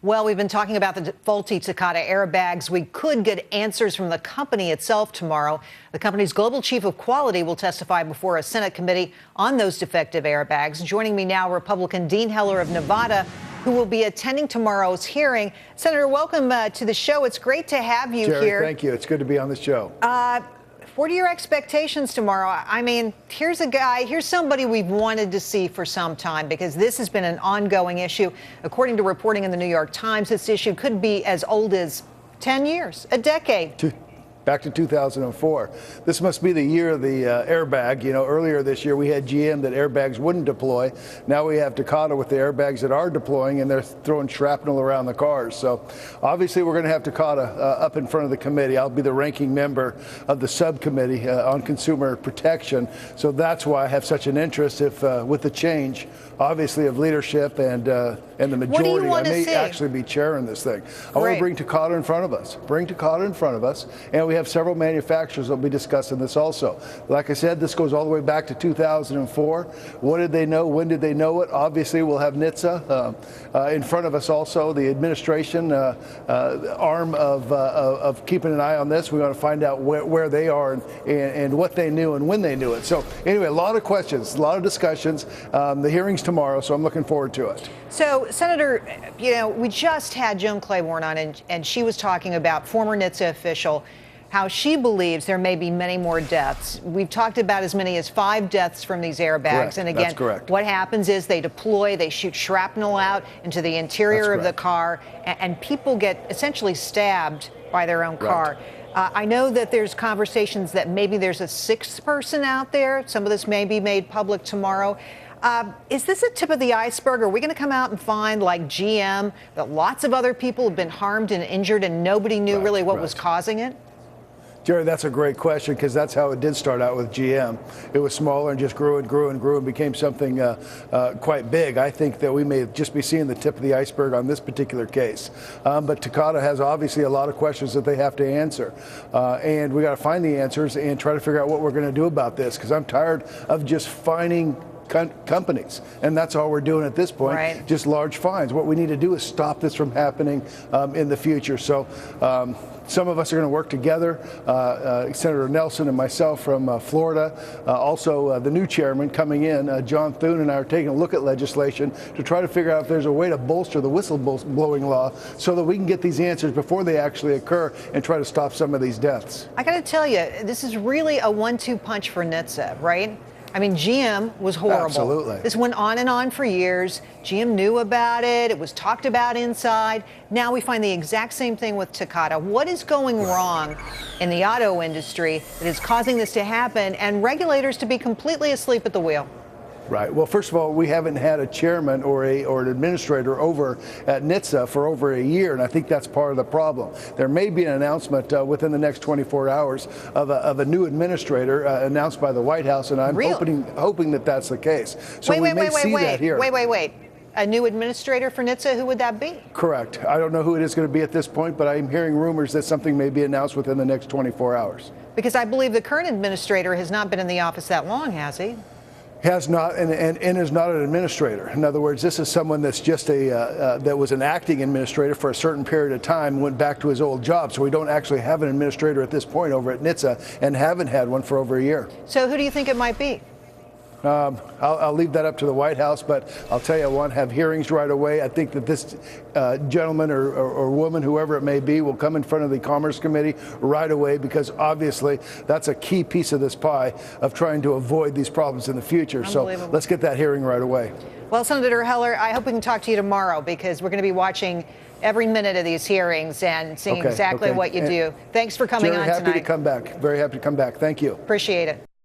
Well, we've been talking about the faulty Takata airbags. We could get answers from the company itself tomorrow. The company's global chief of quality will testify before a Senate committee on those defective airbags. Joining me now, Republican Dean Heller of Nevada, who will be attending tomorrow's hearing. Senator, welcome to the show. It's great to have you Jerry, here. thank you. It's good to be on the show. What are your expectations tomorrow? I mean, here's somebody we've wanted to see for some time because this has been an ongoing issue. According to reporting in the New York Times, this issue could be as old as 10 years, a decade. Back to 2004. This must be the year of the airbag. You know, earlier this year we had GM that airbags wouldn't deploy. Now we have Takata with the airbags that are deploying, and they're throwing shrapnel around the cars. So obviously we're going to have Takata up in front of the committee. I'll be the ranking member of the subcommittee on consumer protection. So that's why I have such an interest with the change, obviously, of leadership and the majority. I may actually be chairing this thing. I want to bring Takata in front of us. And we have several manufacturers that will be discussing this also. Like I said, this goes all the way back to 2004. What did they know? When did they know it? Obviously, we'll have NHTSA in front of us also, the administration arm of keeping an eye on this. We want to find out where they are and what they knew and when they knew it. So anyway, a lot of questions, a lot of discussions. The hearing's tomorrow, so I'm looking forward to it. So, Senator, you know, we just had Joan Claiborne on, and she was talking about former NHTSA official, how she believes there may be many more deaths. We've talked about as many as 5 deaths from these airbags. Correct. And again, what happens is they deploy, they shoot shrapnel out into the interior of the car, and people get essentially stabbed by their own car. I know that there's conversations that maybe there's a 6th person out there. Some of this may be made public tomorrow. Is this a tip of the iceberg? Are we going to come out and find, like GM, that lots of other people have been harmed and injured and nobody knew really what was causing it? Jerry, that's a great question because that's how it did start out with GM. It was smaller and just grew and grew and grew and became something quite big. I think that we may just be seeing the tip of the iceberg on this particular case. But Takata has obviously a lot of questions that they have to answer. And we got to find the answers and try to figure out what we're going to do about this because I'm tired of just finding companies, and that's all we're doing at this point, just large fines. What we need to do is stop this from happening in the future. So some of us are going to work together, Senator Nelson and myself from Florida, also the new chairman coming in, John Thune, and I are taking a look at legislation to try to figure out if there's a way to bolster the whistleblowing law so that we can get these answers before they actually occur and try to stop some of these deaths. I got to tell you, this is really a 1-2 punch for NHTSA, right? I mean, GM was horrible. Absolutely. This went on and on for years. GM knew about it. It was talked about inside. Now we find the exact same thing with Takata. What is going wrong in the auto industry that is causing this to happen and regulators to be completely asleep at the wheel? Right. Well, first of all, we haven't had a chairman or an administrator over at NHTSA for over a year, and I think that's part of the problem. There may be an announcement within the next 24 hours of a new administrator announced by the White House, and I'm hoping that that's the case. So we may see that here. Wait. A new administrator for NHTSA? Who would that be? Correct. I don't know who it is going to be at this point, but I'm hearing rumors that something may be announced within the next 24 hours. Because I believe the current administrator has not been in the office that long, has he? Has not and is not an administrator. In other words, this is someone that's just that was an acting administrator for a certain period of time and went back to his old job. So we don't actually have an administrator at this point over at NHTSA and haven't had one for over a year. So who do you think it might be? I'll leave that up to the White House, but I'll tell you, I want to have hearings right away. I think that this gentleman or woman, whoever it may be, will come in front of the Commerce Committee right away because obviously that's a key piece of this pie of trying to avoid these problems in the future. So let's get that hearing right away. Well, Senator Heller, I hope we can talk to you tomorrow because we're going to be watching every minute of these hearings and seeing exactly what you do. Thanks for coming on tonight. Happy to come back. Very happy to come back. Thank you. Appreciate it.